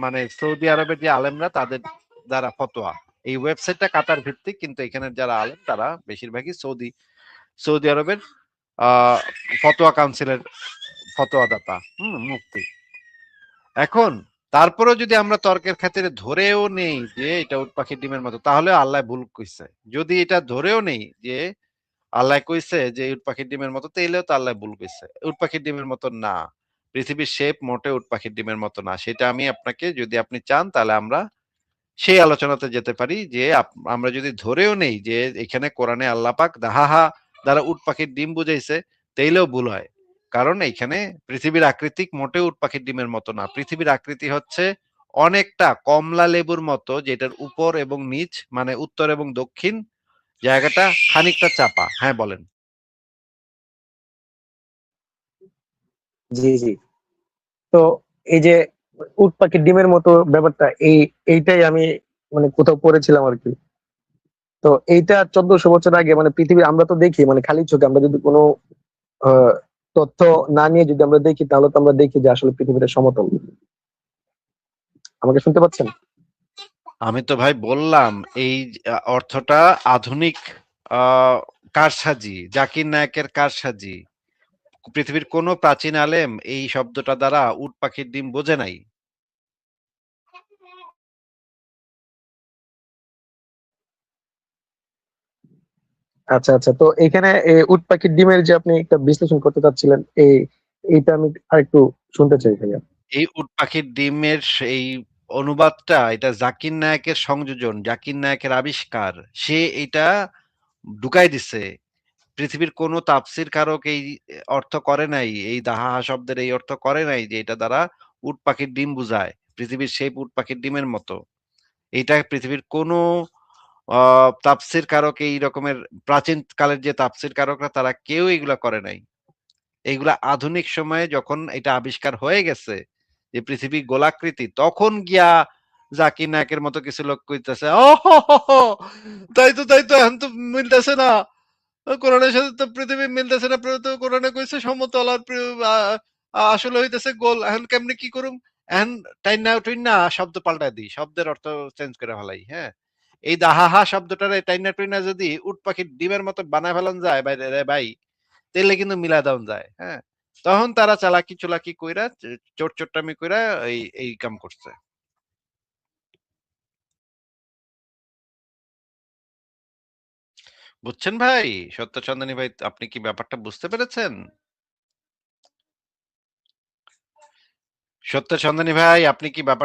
মানে সৌদি আরবের যে আলেমরা তাদের দ্বারা ফতোয়া। এই ওয়েবসাইটটা কাতার ভিত্তিক, কিন্তু এখানে যারা আলেম তারা বেশিরভাগই সৌদি আরবের ফতোয়া কাউন্সিলের ফতোয়াদাতা, মুফতি। এখন তারপরেও যদি আমরা তর্কের খাতিরে ধরেও নেই যে এটা উট পাখির ডিমের মতো, তাহলে আল্লাহ ভুল কইছে। যদি এটা ধরেও নেই যে আল্লাহ কইছে যে উট পাখির ডিমের মতো, তাইলেও তো আল্লাহ ভুল কইছে। উট পাখির ডিমের মতো না, পৃথিবীর শেপ মোটে উট পাখির ডিমের মতো না। সেটা আমি আপনাকে, যদি আপনি চান তাহলে আমরা সেই আলোচনাতে যেতে পারি যে আমরা যদি ধরেও নেই যে এখানে কোরআনে আল্লাহ পাক দাহাহা দ্বারা উট পাখির ডিম বুঝাইছে, তাইলেও ভুল হয়। কারণ এখানে পৃথিবীর আকৃতিক মোটে উট পাখির ডিমের মতো না। পৃথিবীর আকৃতি হচ্ছে অনেকটা কমলা লেবুর মতো, যেটার উপর এবং নিচ মানে উত্তর এবং দক্ষিণ জায়গাটা খানিকটা চাপা। হ্যাঁ বলেন। জি জি। তো এই যে উট পাখির ডিমের মতো ব্যাপারটা, এইটাই আমি মানে কোথাও পড়েছিলাম আর কি। তো এইটা 1400 বছর আগে মানে পৃথিবীর, আমরা তো দেখি মানে খালি চোখে, আমরা যদি কোনো আহ, তথ্য না নিয়ে যদি আমরা দেখি, তাহলে তো আমরা দেখি যে আসলে পৃথিবীটা সমতল। আমাকে শুনতে পাচ্ছেন? আমি তো ভাই বললাম এই অর্থটা আধুনিক আহ কারসাজি, জাকির নায়কের কারসাজি। পৃথিবীর কোনো প্রাচীন আলেম এই শব্দটা দ্বারা উট পাখির ডিম বোঝে নাই। আচ্ছা আচ্ছা, তো এখানে উট পাখির ডিমের যে আপনি একটা বিশ্লেষণ করতে চাচ্ছিলেন, এইটা আমি আরেকটু শুনতে চাই ভাইয়া। এই উট পাখির ডিমের এই অনুবাদটা, এটা জাকির নায়কের সংযোজন, জাকির নায়কের আবিষ্কার। সে এটা ঢুকাই দিছে। পৃথিবীর কোনো তাফসীর কারক এই অর্থ করে নাই, এই দাহাহা শব্দের এই অর্থ করে নাই যে এটা দ্বারা উট পাখির ডিম বুঝায়, পৃথিবীর শেপ উট পাখির ডিমের মতো। এটা পৃথিবীর কোনো তাফসীর কারক এই রকমের, প্রাচীন কালের যে তাফসীর কারকরা তারা কেউ এগুলা করে নাই। এইগুলা আধুনিক সময়ে যখন এটা আবিষ্কার হয়ে গেছে যে পৃথিবী গোলাকৃতি, তখন গিয়া জাকির নায়কের মতো কিছু লোক কইতেছে, ও হো হো হো, তাই তো এখন তো মিলতেছে না, কোরআনের সাথে তো পৃথিবী মিলতেছে না, তো কোরআনে কইছে সমতল আর আসলে হইতেছে গোল, এখন কেমনে কি করুম। এখন টাইনা টুইনা শব্দ পাল্টাই দিই, শব্দের অর্থ চেঞ্জ করে ফেলাই। হ্যাঁ, এই দাহাহা শব্দটারে টাইনা টুইনা যদি উট পাখির ডিমের মতো বানায় ফেলান যায় ভাই রে ভাই, তাইলে কিন্তু মিলা দেওয়া যায়। হ্যাঁ, তখন তারা চালাকি চুলাকি কইরা, চোট চোট্টামি কইরা এই কাম করছে। বুঝছেন ভাই? সত্যচন্দ্রনী ভাই, আপনি কি ব্যাপারটা বুঝতে পেরেছেন? সত্যচন্দ্রনী ভাই, আপনি কি ব্যাপার